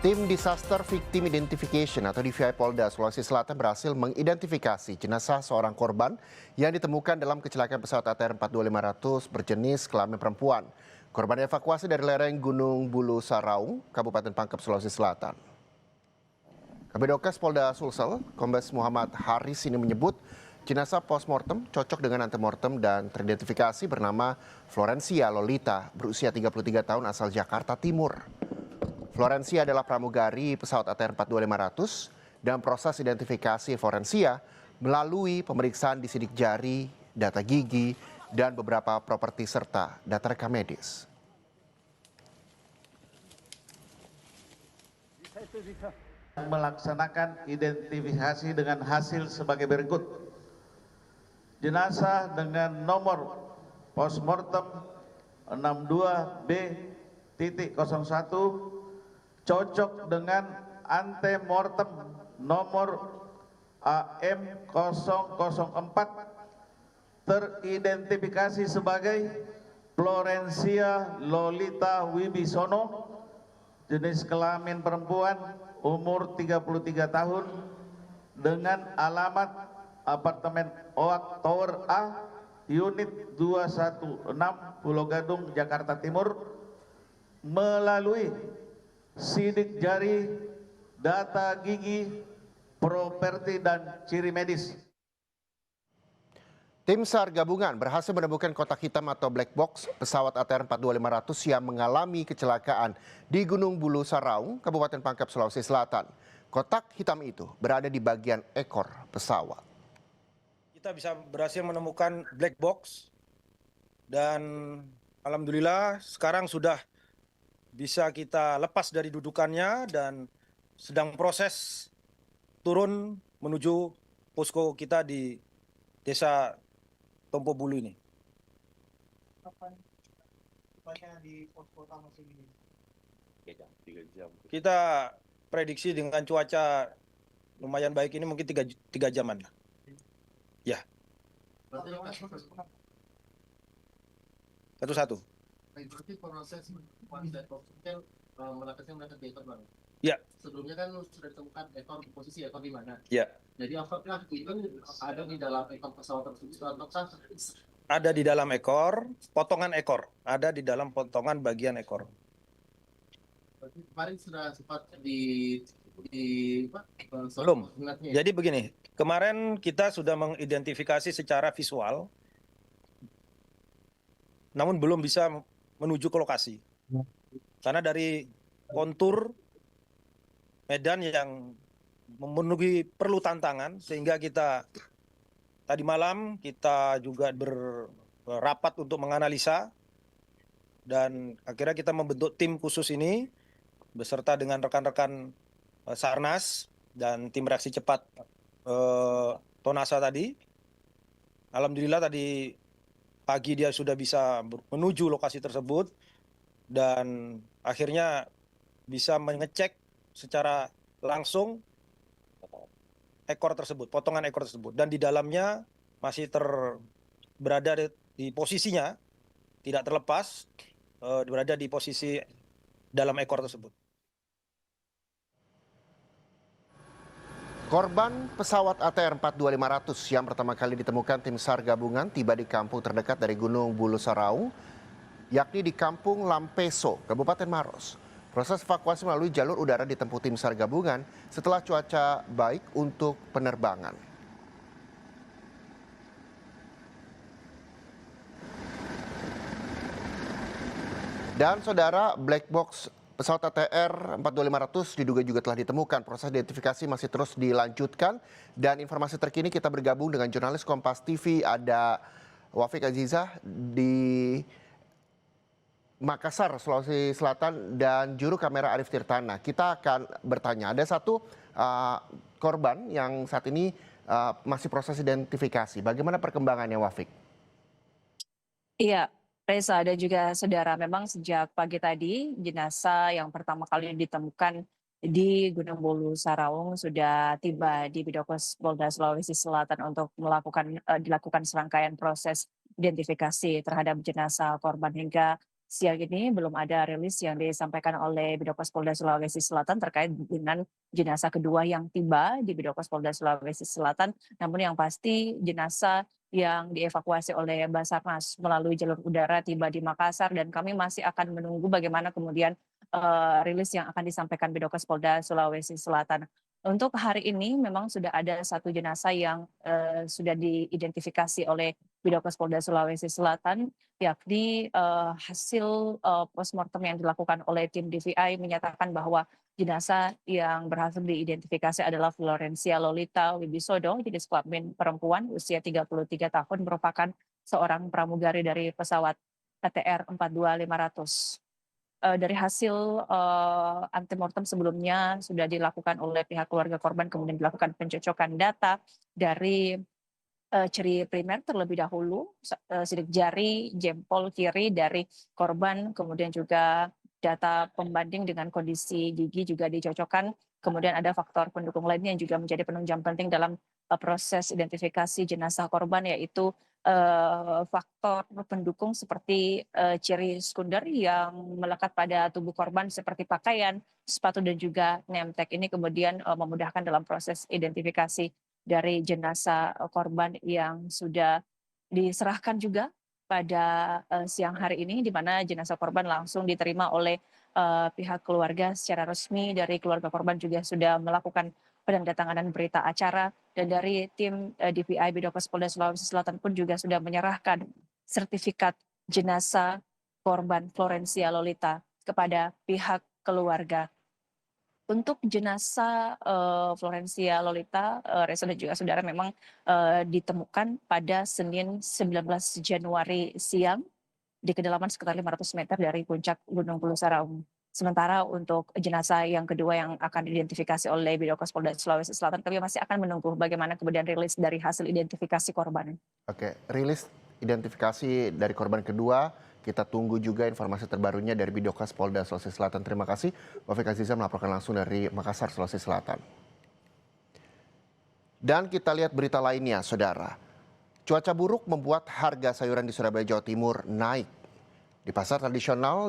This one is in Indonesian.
Tim Disaster Victim Identification atau DVI Polda Sulawesi Selatan berhasil mengidentifikasi jenazah seorang korban yang ditemukan dalam kecelakaan pesawat ATR 42500 berjenis kelamin perempuan. Korban dievakuasi dari lereng Gunung Bulu Saraung, Kabupaten Pangkep, Sulawesi Selatan. Kabidokes Polda Sulsel, Kombes Muhammad Haris ini menyebut jenazah postmortem cocok dengan antemortem dan teridentifikasi bernama Florencia Lolita, berusia 33 tahun asal Jakarta Timur. Florencia adalah pramugari pesawat ATR 42500 dan proses identifikasi Florencia melalui pemeriksaan di sidik jari, data gigi, dan beberapa properti serta data rekam medis. Melaksanakan identifikasi dengan hasil sebagai berikut. Jenazah dengan nomor postmortem 62B.01 cocok dengan antemortem nomor AM004 teridentifikasi sebagai Florencia Lolita Wibisono, jenis kelamin perempuan, umur 33 tahun, dengan alamat apartemen Oak Tower A, unit 216, Pulau Gadung, Jakarta Timur, melalui sidik jari, data gigi, properti, dan ciri medis. Tim SAR gabungan berhasil menemukan kotak hitam atau black box pesawat ATR 42500 yang mengalami kecelakaan di Gunung Bulu Saraung, Kabupaten Pangkep, Sulawesi Selatan. Kotak hitam itu berada di bagian ekor pesawat. Kita bisa berhasil menemukan black box dan alhamdulillah sekarang sudah bisa kita lepas dari dudukannya dan sedang proses turun menuju posko kita di Desa Tompo Bulu ini. Kita prediksi dengan cuaca lumayan baik ini mungkin 3 jaman lah. Ya. Satu-satu. Berarti proses melakukan ekor bang. Ya. Sebelumnya kan sudah ditemukan posisi ekor di mana? Ya. Jadi apakah itu ada di dalam ekor pesawat tersebut ataukah? Ada di dalam ekor, potongan ekor. Ada di dalam potongan bagian ekor. Berarti kemarin sudah sempat Belum. Jadi begini, kemarin kita sudah mengidentifikasi secara visual, namun belum bisa menuju ke lokasi. Karena dari kontur medan yang memenuhi perlu tantangan, sehingga kita tadi malam kita juga berrapat untuk menganalisa, dan akhirnya kita membentuk tim khusus ini beserta dengan rekan-rekan Sarnas dan tim reaksi cepat Tonasa tadi. Alhamdulillah tadi pagi dia sudah bisa menuju lokasi tersebut dan akhirnya bisa mengecek secara langsung ekor tersebut, potongan ekor tersebut, dan di dalamnya masih berada di posisinya, tidak terlepas, berada di posisi dalam ekor tersebut. Korban pesawat ATR 42500 yang pertama kali ditemukan tim SAR gabungan tiba di kampung terdekat dari Gunung Bulu Saraung, yakni di Kampung Lampeso, Kabupaten Maros. Proses evakuasi melalui jalur udara ditempuh tim SAR gabungan setelah cuaca baik untuk penerbangan. Dan saudara, black box pesawat ATR 42500 diduga juga telah ditemukan. Proses identifikasi masih terus dilanjutkan. Dan informasi terkini kita bergabung dengan jurnalis Kompas TV, ada Wafik Azizah di Makassar, Sulawesi Selatan, dan juru kamera Arif Tirtana. Kita akan bertanya, ada satu korban yang saat ini masih proses identifikasi. Bagaimana perkembangannya, Wafik? Iya, Reza dan juga saudara, memang sejak pagi tadi jenazah yang pertama kali ditemukan di Gunung Bulu Saraung sudah tiba di Bidokes Polda Sulawesi Selatan untuk dilakukan serangkaian proses identifikasi terhadap jenazah korban. Hingga siang ini belum ada rilis yang disampaikan oleh Bidokes Polda Sulawesi Selatan terkait dengan jenazah kedua yang tiba di Bidokes Polda Sulawesi Selatan. Namun yang pasti jenazah yang dievakuasi oleh Basarnas melalui jalur udara tiba di Makassar dan kami masih akan menunggu bagaimana kemudian rilis yang akan disampaikan Bidokes Polda Sulawesi Selatan. Untuk hari ini memang sudah ada satu jenazah yang sudah diidentifikasi oleh Bidokes Polda Sulawesi Selatan, yakni hasil postmortem yang dilakukan oleh tim DVI menyatakan bahwa jenazah yang berhasil diidentifikasi adalah Florencia Lolita Wibisodo, jenis kelamin perempuan, usia 33 tahun, merupakan seorang pramugari dari pesawat PTR 42500. Dari hasil antemortem sebelumnya sudah dilakukan oleh pihak keluarga korban, kemudian dilakukan pencocokan data dari ciri primer terlebih dahulu, sidik jari, jempol kiri dari korban, kemudian juga data pembanding dengan kondisi gigi juga dicocokkan. Kemudian ada faktor pendukung lainnya yang juga menjadi penunjang penting dalam proses identifikasi jenazah korban, yaitu faktor pendukung seperti ciri sekunder yang melekat pada tubuh korban seperti pakaian, sepatu dan juga name tag. Ini kemudian memudahkan dalam proses identifikasi dari jenazah korban yang sudah diserahkan juga pada siang hari ini, di mana jenazah korban langsung diterima oleh pihak keluarga secara resmi. Dari keluarga korban juga sudah melakukan penandatanganan berita acara, dan dari tim DPI Bidokes Polda Sulawesi Selatan pun juga sudah menyerahkan sertifikat jenazah korban Florencia Lolita kepada pihak keluarga. Untuk jenazah Florencia Lolita, Reza dan juga saudara, memang ditemukan pada Senin 19 Januari siang di kedalaman sekitar 500 meter dari puncak Gunung Bulu Saraung. Sementara untuk jenazah yang kedua yang akan diidentifikasi oleh Bidokes Polda Sulawesi Selatan, kami masih akan menunggu bagaimana kemudian rilis dari hasil identifikasi korban. Oke, rilis identifikasi dari korban kedua, kita tunggu juga informasi terbarunya dari Bidokes Polda Sulawesi Selatan. Terima kasih, Taufik Aziza melaporkan langsung dari Makassar, Sulawesi Selatan. Dan kita lihat berita lainnya, saudara. Cuaca buruk membuat harga sayuran di Surabaya, Jawa Timur naik. Di pasar tradisional